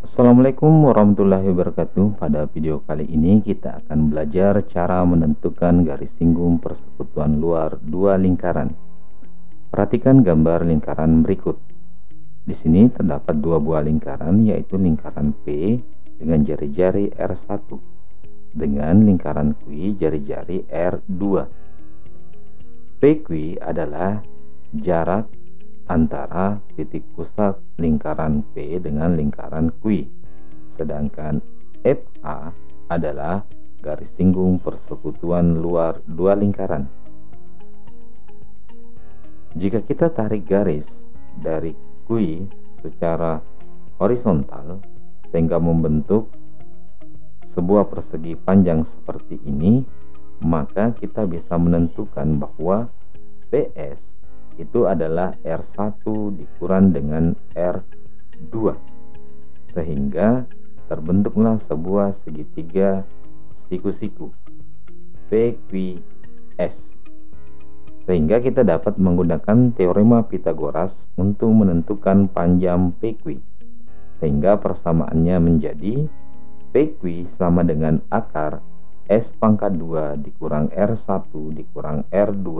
Assalamualaikum warahmatullahi wabarakatuh. Pada video kali ini kita akan belajar cara menentukan garis singgung persekutuan luar dua lingkaran. Perhatikan gambar lingkaran berikut. Di sini terdapat dua buah lingkaran, yaitu lingkaran P dengan jari-jari R1 dengan lingkaran Q jari-jari R2. PQ adalah jarak antara titik pusat lingkaran P dengan lingkaran Q, sedangkan FH adalah garis singgung persekutuan luar dua lingkaran. Jika kita tarik garis dari Q secara horizontal sehingga membentuk sebuah persegi panjang seperti ini, maka kita bisa menentukan bahwa PS itu adalah R1 dikurang dengan R2, sehingga terbentuklah sebuah segitiga siku-siku PQS, sehingga kita dapat menggunakan teorema Pythagoras untuk menentukan panjang PQ, sehingga persamaannya menjadi PQ sama dengan akar S pangkat 2 dikurang R1 dikurang R2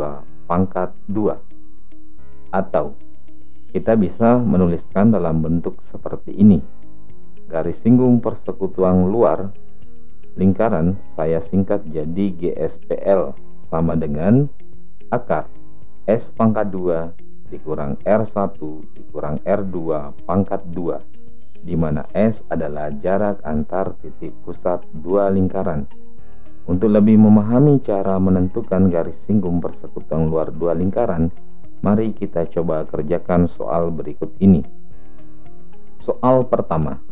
pangkat 2. Atau kita bisa menuliskan dalam bentuk seperti ini. Garis singgung persekutuan luar lingkaran saya singkat jadi GSPL sama dengan akar S pangkat 2 dikurang R1 dikurang R2 pangkat 2, di mana S adalah jarak antar titik pusat dua lingkaran. Untuk lebih memahami cara menentukan garis singgung persekutuan luar dua lingkaran, mari kita coba kerjakan soal berikut ini. Soal pertama.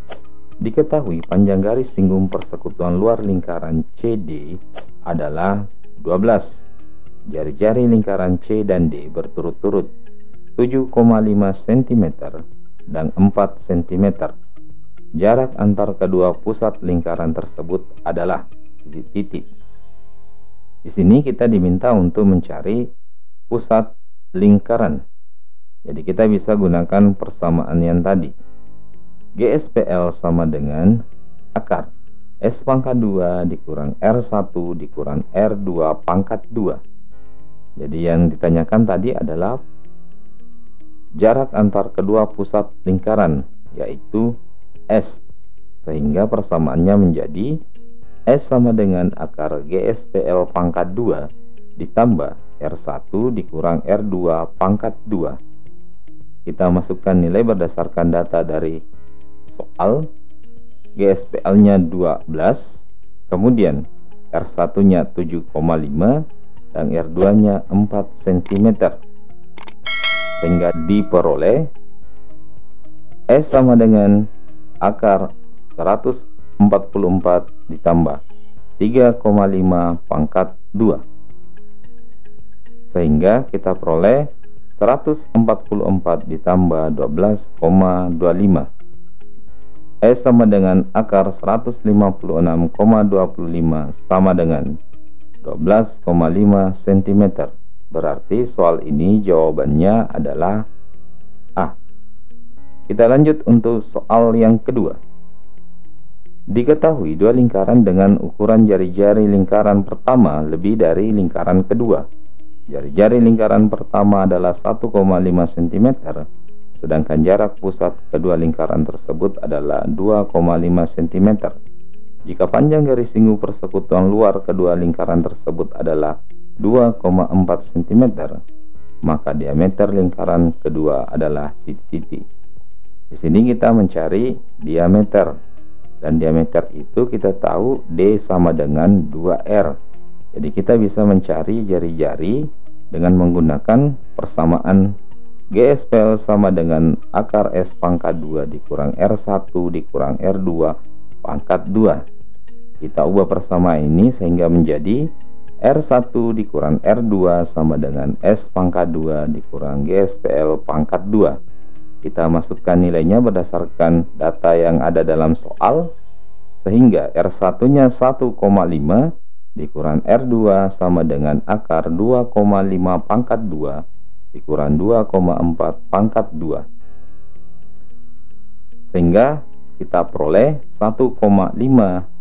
Diketahui panjang garis singgung persekutuan luar lingkaran CD adalah 12. Jari-jari lingkaran C dan D berturut-turut 7,5 cm dan 4 cm. Jarak antar kedua pusat lingkaran tersebut adalah titik-titik. Di sini kita diminta untuk mencari pusat lingkaran. Jadi kita bisa gunakan persamaan yang tadi. GSPL sama dengan akar S pangkat 2 dikurang R1 dikurang R2 pangkat 2. Jadi yang ditanyakan tadi adalah jarak antar kedua pusat lingkaran, yaitu S, sehingga persamaannya menjadi S sama dengan akar GSPL pangkat 2 ditambah R1 dikurang R2 pangkat 2. Kita masukkan nilai berdasarkan data dari soal. GSPL nya 12, kemudian R1 nya 7,5 dan R2 nya 4 cm, sehingga diperoleh S sama dengan akar 144 ditambah 3,5 pangkat 2, sehingga kita peroleh 144 ditambah 12,25. S sama dengan akar 156,25 sama dengan 12,5 cm. Berarti soal ini jawabannya adalah A. Kita lanjut untuk soal yang kedua. Diketahui dua lingkaran dengan ukuran jari-jari lingkaran pertama lebih dari lingkaran kedua. Jari-jari lingkaran pertama adalah 1,5 cm, sedangkan jarak pusat kedua lingkaran tersebut adalah 2,5 cm. Jika panjang garis singgung persekutuan luar kedua lingkaran tersebut adalah 2,4 cm, maka diameter lingkaran kedua adalah titik-titik. Di sini kita mencari diameter, dan diameter itu kita tahu D sama dengan 2R. Jadi kita bisa mencari jari-jari dengan menggunakan persamaan GSPL sama dengan akar S pangkat 2 dikurang R1 dikurang R2 pangkat 2. Kita ubah persamaan ini sehingga menjadi R1 dikurang R2 sama dengan S pangkat 2 dikurang GSPL pangkat 2. Kita masukkan nilainya berdasarkan data yang ada dalam soal, sehingga R1 nya 1,5 dikurang R2 sama dengan akar 2,5 pangkat 2 dikurang 2,4 pangkat 2. Sehingga kita peroleh 1,5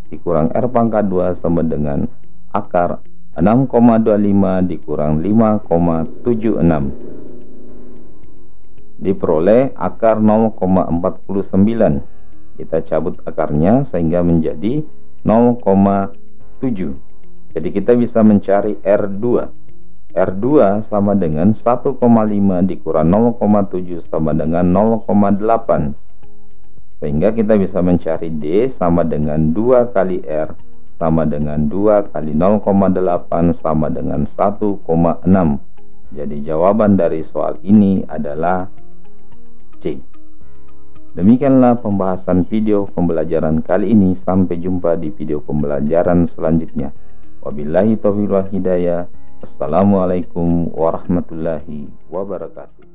dikurang R pangkat 2 sama dengan akar 6,25 dikurang 5,76. Diperoleh akar 0,49. Kita cabut akarnya sehingga menjadi 0,7. Jadi kita bisa mencari R2. R2 sama dengan 1,5 dikurang 0,7 sama dengan 0,8. Sehingga kita bisa mencari D sama dengan 2 kali R sama dengan 2 kali 0,8 sama dengan 1,6. Jadi jawaban dari soal ini adalah C. Demikianlah pembahasan video pembelajaran kali ini. Sampai jumpa di video pembelajaran selanjutnya. Wabillahi taufiq wal hidayah. Assalamualaikum warahmatullahi wabarakatuh.